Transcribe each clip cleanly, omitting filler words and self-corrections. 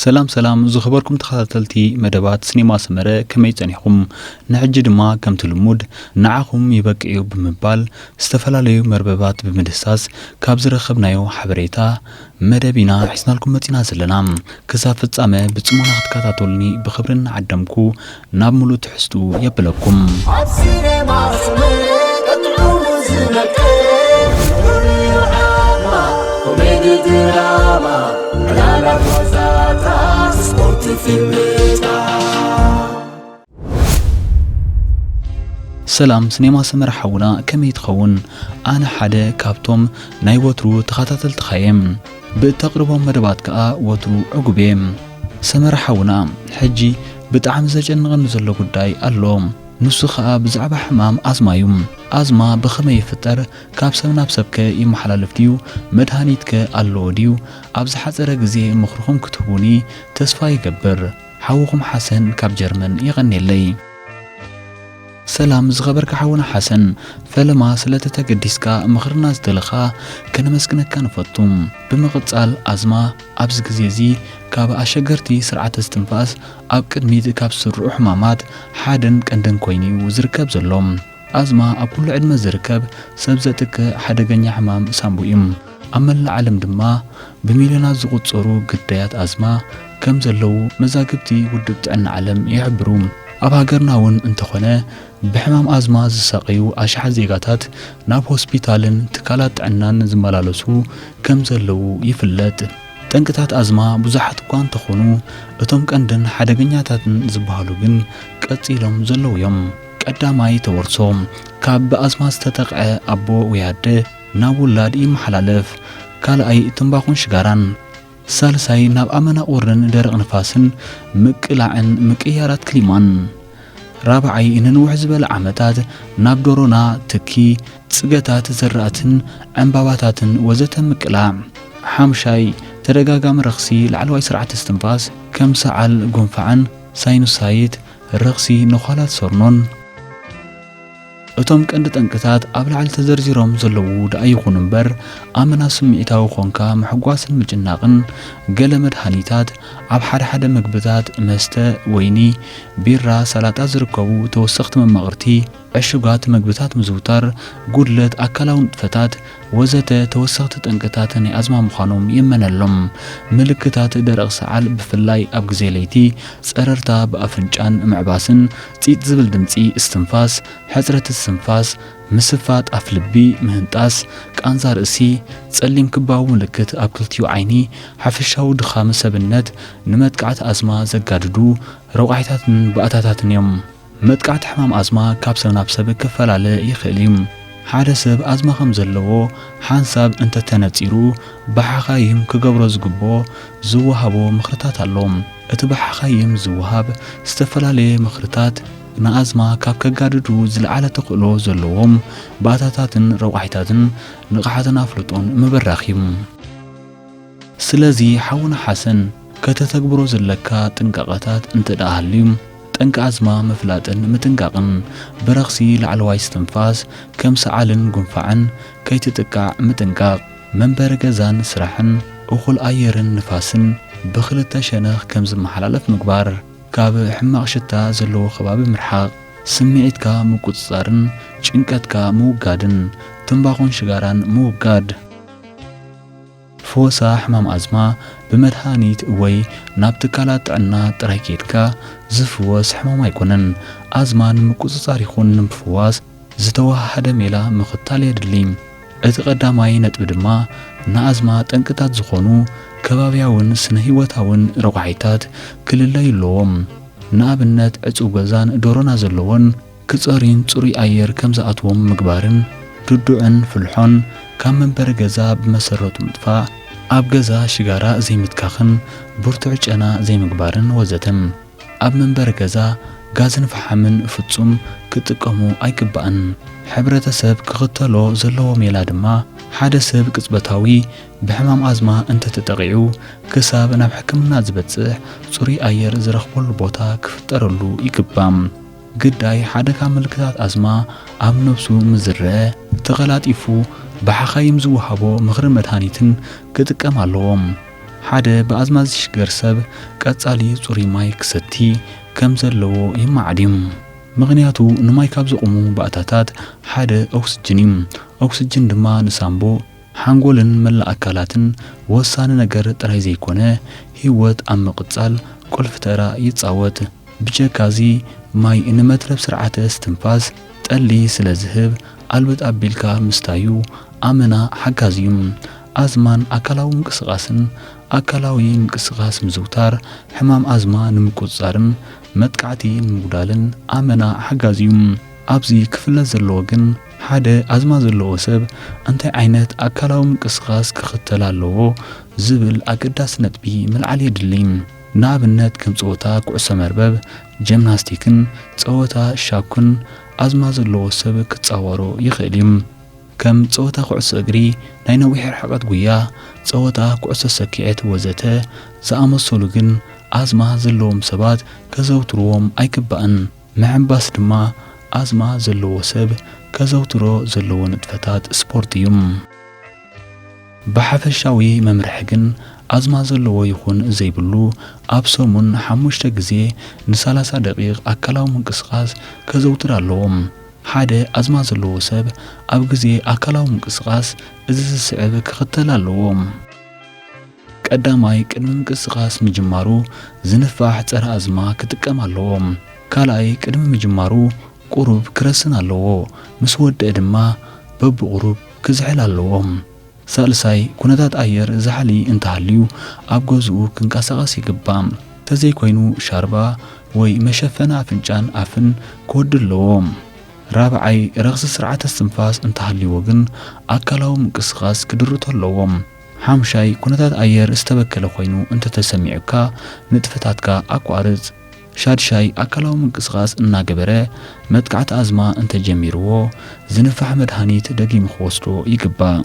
سلام زخبركم تخاتلتي مدبات سينما سمرة كما يتنيحكم نعجد ما كم تلمود نعاكم يبقى بمبال استفلاليو مرببات بمدساس كابز رخبنايو حبريتا مدبينا حسنا لكم متنا زلنا كسافت سامة بتسمونا تكاتولني بخبرنا عدمكو نابملو تحستو يبلكم سلام سينما سمر حونا كم يتخون أنا حدا كابتوم ناي وترو تخاتل تخيم بتقربهم مدبات كا وترو عقبيم سمر حونا حجي بتعم زجن غنزلو قداي اللوم نسخة بزعب حمام أزمايوم أزما بخمي يفتر كابسمنا بسبك يمحلالفتيو مدهانيتك اللوديو أبز حزر جزي مخرخم كتبوني تسفا يكبر حوكم حسن كاب جرمن يغني لي سلام زغبرك حونا حسن فلما سلتة قديسكا مخرنا زدلخا كان مسكنك كان فطوم بمغتصال أزما أبز جزيزي كاب أشجرتي سرعة استنفاس أب كدميت كاب سر حمامات حادن كندن كويني وزركب زلوم أزما أقول عدم زركب سبزتك حدقني حمام سامبويم أما العالم دما بميليونات زغط صورو قديات أزما كم زلو مزاقبتي ودبت عن عالم يعبروم أب هاجرناون انتخونه بحمام أزما زساقيو أشحال زيغاتات ناب هوسبيتالن تكالات عنان زمالالسو كم زلو يفلت تنكتات أزما بزحت كوان تخونو اتم كندن حدقنياتاتن زبهالو جن كتيلهم زلو يوم قداماي تورصوم كاب أزما استتقع أبو وياده نابو لادي محلالف كالأي تنباخون شغاران سالساي ناب أمنا أورن درق نفاسن مكلاعن مكيارات كليمان رابعي إن نوح زبل عمتات ناب دورونا تكي تسقتات زراتن عنباباتاتن وزتن مكلاع حامشاي ترقاقام رخصي لعلواي سرعة استنفاس كم ساعل قنفعن ساينوسايت الرخصي نخالات سورنون اتم كندت انكتات أبلعل تزرزيروم زلو دا أيخون امبر آمنا سمعتاو خونكا محقواسن مجناقن قلمد هانيتات عب حد مقبتات مستا ويني بيرا سلاتا زركوو توسخت من مغرتي عشقات مقبتات مزوتار قدلت أكلاون فتات وزتا توسخت تنكتاتني أزما مخانوم يمن اللوم ملكتات درق سعال بفلاي أبقزيليتي سأررتا بأفنجان معباسن تيت زبل دمتي استنفاس حزرة السنفاس مسفات أفلبي مهنتاس كأنزار اسي تسلم كباو ملكت أبكلتيو عيني حفشاو دخام سبنت نمتقعت أزما زقاددو روعيتاتن بأتاتاتن يوم متقعت حمام أزما كابسنا بسبب كفلالي يخليم حدا سب أزما خمزلوو حانساب انت تنتيرو بحخايم كقبرو زقبو زوهابو مخرطات اللوم اتبحخايم زوهاب استفلالي مخرطات نأزما كاب كقاددو زلعالة تقلو زلوهم باتاتاتن روحيتاتن نقحاتن أفلطون مبراخيم سلازي حاونا حسن كتتكبرو زلكا تنقاقاتات انت داهليم تنك أزما مفلاتن متنقاقن برخصي لعلواي استنفاس كم سعالن قنفعن كي تتقع متنقاق منبر جزان سرحن أخل آيرن نفاسن بخلت شنخ كم زمحلالف مقبار كاب حماق شتا زلو خباب مرحاق سمعتك مقصارن چنكتك موقادن تنباقون شغاران موقاد فوسا حمام أزما بمدهانيت وي نابتكالات عنا تراكيتك زفواس حمام يكونن أزمان مقصار يخون بفواس زتوها حدا ميلا مختالي دليم اتقداماي نتبدما نأزما تنكتات زخونو كبابياون سنهيوتاون روحيتات كللا يلوم نابنت عصو غزان دورونا زلوون كصارين صوري اير كمزاتوم مقبارن ددوعن فلحون كم منبر غزا بمسرت مطفا اب غزا شغارا زي متكاخن برتعجنا زي مقبارن وزتم اب منبر غزا غازن فحمن فصوم كتقمو ايكبان حبرتسب كختلو زلو ميلادما حدا سب قصبتاوي بحمام أزما انت تتغيو كساب ناب حكمنا زبتصح صوري اير زرخبول بوتا كفترلو يكبام قداي حدا كاملكتات أزما اب نفسو مزرع تغلات يفو بحخايم زوهابو مغرم مدهانيتن كتقام اللوم ሓደ በአዝማ ዝሽገር ሰብ ቀጻሊ ጽሩይ ማይ ክሰቲ ከም ዘለዎ ይማዓዲም ምክንያቱ ንማይ ካብ ዝቆሙ ባእታታት ሓደ ኦክሲጅን እዩ ኦክሲጅን ድማ ንሳምቦ ሓንጎልን መላእ አካላትን ወሳኒ ነገር ጥራይ ዘይኮነ ህይወት ኣብ ምቅጻል ቁልፍ ተራ ይጻወት ብጀካዚ ማይ ንመትረፍ ስርዓተ እስትንፋስ ጠሊ ስለ ዝህብ አልበት አቢልካ ምስታዩ አመና ሓጋዚም አዝማን አካላዊ ምንቅስቃስን አካላዊ ምንቅስቃስ ምዝውታር ሕማም አዝማ ንምቁጻርን መጥቃዕቲ ንምጉዳልን አመና ሓጋዚም ኣብዚ ክፍለት ዘለዎ ግን ሓደ አዝማ ዘለዎ ሰብ እንታይ ዓይነት አካላዊ ምንቅስቃስ ክኽተል ኣለዎ ዝብል አገዳሲ ነጥቢ መልዓል የድልይ ንኣብነት ከም ጸወታ ኩዕሶ መርበብ ጂምናስቲክን ጸወታ ሻኩን አዝማ ዘለዎ ሰብ ክጻወሮ ይኽእል እዩ ከም ጸወታ ኩዕሶ እግሪ ናይ ነዊሕ ርሕቀት ጉያ ጸወታ ኩዕሶ ሰኪዔት ወዘተ ዝኣመሰሉ ግን አዝማ ዘለዎም ሰባት ከዘውትርዎም ኣይግባእን ምሕባስ ድማ አዝማ ዘለዎ ሰብ ከዘውትሮ ዘለዎ ንጥፈታት ስፖርት እዩ ብሓፈሻዊ መምርሒ ግን አዝማ ዘለዎ ይኹን ዘይብሉ ኣብ ሰሙን 5 ግዜ ን30 ደቂቕ አካላዊ ምንቅስቃስ ከዘውትር ኣለዎም ሓደ አዝማ ዘለዎ ሰብ ኣብ ግዜ አካላዊ ምንቅስቃስ እዚ ዝስዕብ ክኽተል ኣለዎም ቀዳማይ ቅድሚ ምንቅስቃስ ምጅማሩ ዝንፋሕ ፀረ አዝማ ክጥቀም ኣለዎም ካልኣይ ቅድሚ ምጅማሩ ቁሩብ ክረስን ኣለዎ ምስ ወድእ ድማ በብቁሩብ ክዝሕል ኣለዎም ሳልሳይ ኩነታት ኣየር ዝሓሊ እንተሃልዩ ኣብ ገዝኡ ክንቀሳቀስ ይግባእ ተዘይ ኮይኑ ሻርባ ወይ መሸፈና አፍንጫን አፍን ክወድ ኣለዎም ራብዓይ ረኽሲ ስርዓተ እስትንፋስ እንተሃልይዎ ግን አካላዊ ምንቅስቃስ ክድርቶ ኣለዎም ሓምሻይ ኩነታት ኣየር ዝተበከለ ኮይኑ እንተተሰሚዑካ ንጥፈታትካ ኣቋርጽ ሻድሻይ አካላዊ ምንቅስቃስ እናገበረ መጥቃዕቲ አዝማ እንተጀሚርዎ ዝንፋሕ መድሃኒት ደጊም ክወስዶ ይግባእ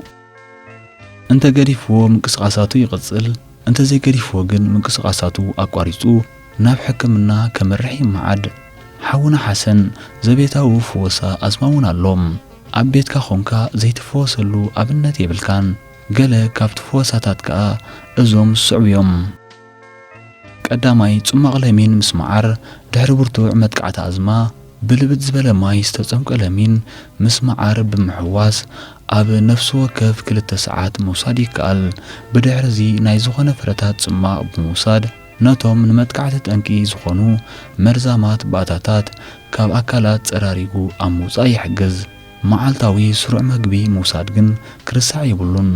እንተ ገዲፍዎ ምንቅስቃሳቱ ይቅጽል እንተ ዘይገዲፍዎ ግን ምንቅስቃሳቱ አቋሪጹ ናብ ሕክምና ከመርሕ ይመዓድ ሓውና ሓሰን ዘቤታዊ ፍወሳ አዝማውን ኣሎም ኣብ ቤትካ ኾንካ ዘይትፈወሰሉ ኣብነት የብልካን ገለ ካብቲ ፍወሳታት ከዓ እዞም ስዕብዮም ቀዳማይ ጽማቕ ለሚን ምስ መዓር ድሕሪ ብርቱዕ መጥቃዕቲ አዝማ ብልብት ዝበለ ማይ ዝተጸምቀ ለሚን ምስ መዓር ብምሕዋስ ኣብ ነፍሲ ወከፍ 2 ሰዓት ምውሳድ ይከኣል ብድሕሪዚ ናይ ዝኾነ ፍረታት ጽማቕ ብምውሳድ ነቶም ንመጥቃዕቲ ጠንቂ ዝኾኑ መርዛማት ባእታታት ካብ አካላት ጸራሪጉ ኣብ ምውጻእ ይሕግዝ መዓልታዊ ስሩዕ መግቢ ምውሳድ ግን ክርስዕ ይብሉን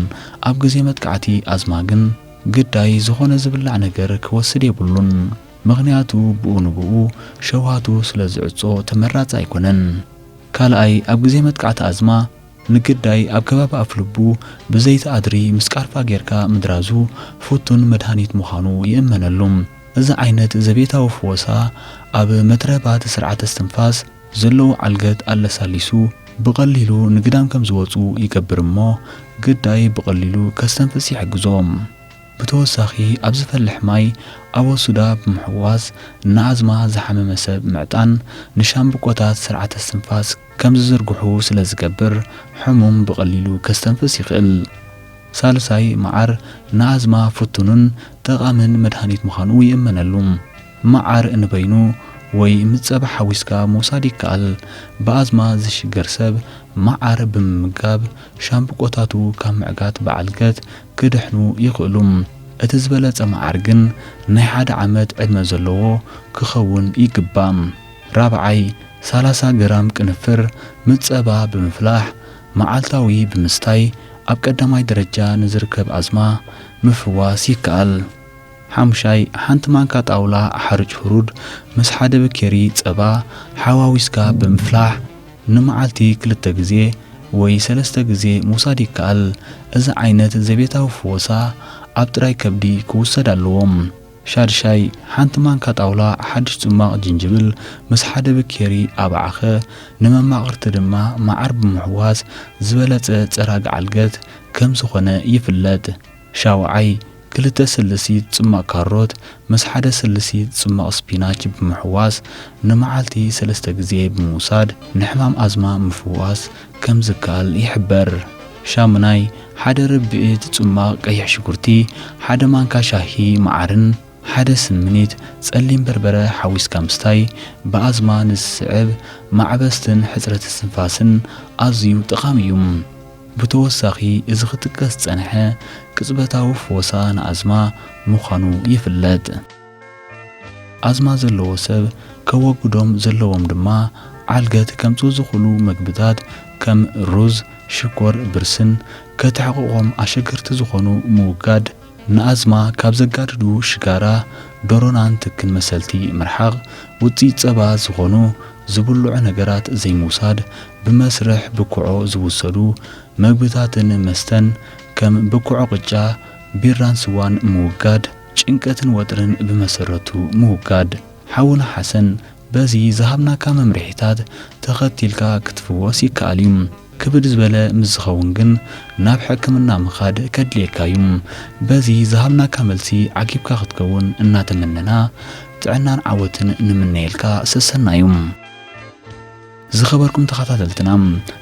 ኣብ ግዜ መጥቃዕቲ አዝማ ግን ግዳይ ዝኾነ ዝብላዕ ነገር ክወስድ የብሉን ምክንያቱ ብኡ ንብኡ ሸውሃቱ ስለ ዝዕጾ ተመራጽ ኣይኮነን ካልኣይ ኣብ ግዜ መጥቃዕቲ አዝማ ንግዳይ ኣብ ከባቢ ኣፍልቡ ብዘይቲ ኣድሪ ምስ ቃርፋ ጌርካ ምድራዙ ፍቱን መድሃኒት ምዃኑ ይእመነሉ እዚ ዓይነት ዘቤታዊ ፍወሳ ኣብ መትረባት ስርዓተ እስትንፋስ ዘለዎ ዓልገት ኣለሳሊሱ ብቐሊሉ ንግዳም ከም ዝወጹ ይገብር እሞ ግዳይ ብቐሊሉ ከስተንፍስ ይሕግዞም ብተወሳኺ ኣብ ዝፈልሕ ማይ ኣወሱዳ ብምሕዋስ ንአዝማ ዝሓመመ ሰብ ምዕጣን ንሻምብቆታት ስርዓተ እስትንፋስ ከም ዝዝርግሑ ስለ ዝገብር ሕሙም ብቐሊሉ ከስተንፍስ ይኽእል ሳልሳይ መዓር ንአዝማ ፍቱንን ጠቓምን መድሃኒት ምዃኑ ይእመነሉ መዓር እንበይኑ ወይ ምጸባ ሓዊስካ ምውሳድ ይከኣል ብአዝማ ዝሽገር ሰብ መዓር ብምምጋብ ሻምብቆታቱ ካብ ምዕጋት በዓልገት ክድሕኑ ይኽእሉ እቲ ዝበለጸ መዓር ግን ናይ 1 ዓመት ዕድመ ዘለዎ ክኸውን ይግባእ ራብዓይ 30 ግራም ቅንፍር ምጸባ ብምፍላሕ መዓልታዊ ብምስታይ ኣብ ቀዳማይ ደረጃ ንዝርከብ አዝማ ምፍዋስ ይከኣል ሓምሻይ ሓንቲ ማንካ ጣውላ ሓርጭ ፍሩድ ምስ ሓደ በኬሪ ጸባ ሓዋዊስካ ብምፍላሕ ንመዓልቲ 2 ግዜ ወይ 3 ግዜ ምውሳድ ይከኣል እዚ ዓይነት ዘቤታዊ ፍወሳ ኣብ ጥራይ ከብዲ ክውሰድ ኣለዎም ሻድሻይ ሓንቲ ማንካ ጣውላ ሓድሽ ጽማቕ ጅንጅብል ምስ ሓደ በኬሪ ኣባዓኸ ንመማቕርቲ ድማ መዓር ብምሕዋስ ዝበለጸ ጸራግ ዓልገት ከም ዝኾነ ይፍለጥ ሻውዓይ 2 ስልሲት ጽማቕ ካሮት ምስ ሓደ ስልሲት ጽማቕ ስፒናች ብምሕዋስ ንመዓልቲ 3 ግዜ ብምውሳድ ንሕማም አዝማ ምፍዋስ ከም ዝከኣል ይሕበር ሻሙናይ ሓደ ርብዒት ጽማቕ ቀይሕ ሽጉርቲ ሓደ ማንካ ሻሂ መዓርን ሓደ ስምኒት ጸሊም በርበረ ሓዊስካ ምስታይ ብኣዝማ ንዝስዕብ ማዕበስትን ሕፅረት ስንፋስን ኣዝዩ ጠቓሚ እዩ። ብተወሳኺ እዚ ክትጥቀስ ጸንሐ ቅጽበታዊ ፍወሳ ንኣዝማ ምዃኑ ይፍለጥ። ኣዝማ ዘለዎ ሰብ ከወግዶም ዘለዎም ድማ ዓልገት ከምጽኡ ዝኽእሉ ምግብታት ከም ሩዝ፣ ሽኮር ብርስን ከተሕቅቆም ኣሸገርቲ ዝኾኑ ምውጋድ ንኣዝማ ካብ ዘጋድዱ ሽጋራ ዶሮናን ትክን መሰልቲ ምርሓቕ ውፅኢት ጸባ ዝኾኑ ዝብልዑ ነገራት ዘይምውሳድ ብመስርሕ ብኩዖ ዝውሰዱ ምግብታትን መስተን ከም ብኩዖ ቅጫ ቢራን ስዋን ምውጋድ ጭንቀትን ወጥርን ብመሰረቱ ምውጋድ ሓውና ሓሰን በዚ ዝሃብናካ መምርሒታት ተኸቲልካ ክትፍወስ ይከኣል እዩ። ክብድ ዝበለ ምዝኸውን ግን ናብ ሕክምና ምኻድ ከድልየካ እዩ። በዚ ዝሃብናካ መልሲ ዓጊብካ ክትከውን እናተመነና ጥዕናን ዓወትን ንምነየልካ ሰሰና እዩ። ዝኸበርኩም ተኸታተልትና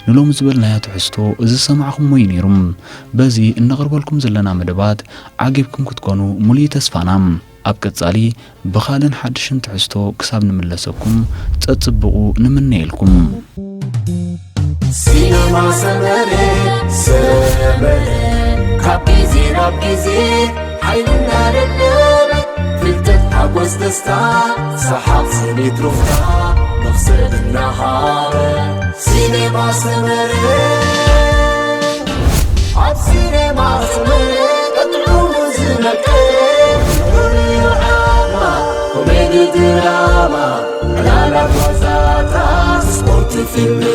ንሎም ዝበልናዮ ትሕዝቶ እዚ ሰማዕኹም ሞይ ነይሩ። በዚ እናቕርበልኩም ዘለና መደባት ዓጊብኩም ክትኮኑ ሙሉእ ተስፋና። ኣብ ቀጻሊ ብኻልን ሓድሽን ትሕዝቶ ክሳብ ንምለሰኩም ጸጽብቑ ንምነየልኩም። ሲነማ ሰመረ ካብ ጊዜ ናብ ጊዜ ሓይልና ደደበ ፍልጠት ሓጐስ ደስታ ሰሓቕ ስኒት ሩፍታ መኽሰብ እናሃበ ሲነማ ሰመረ ኣብ ሲነማ ሰመረ ቀጥዑሙ ዝነቀ ዓማ ኮሜዲ ድራማ ዕላላት ዋዛታ ስፖርት ፊልም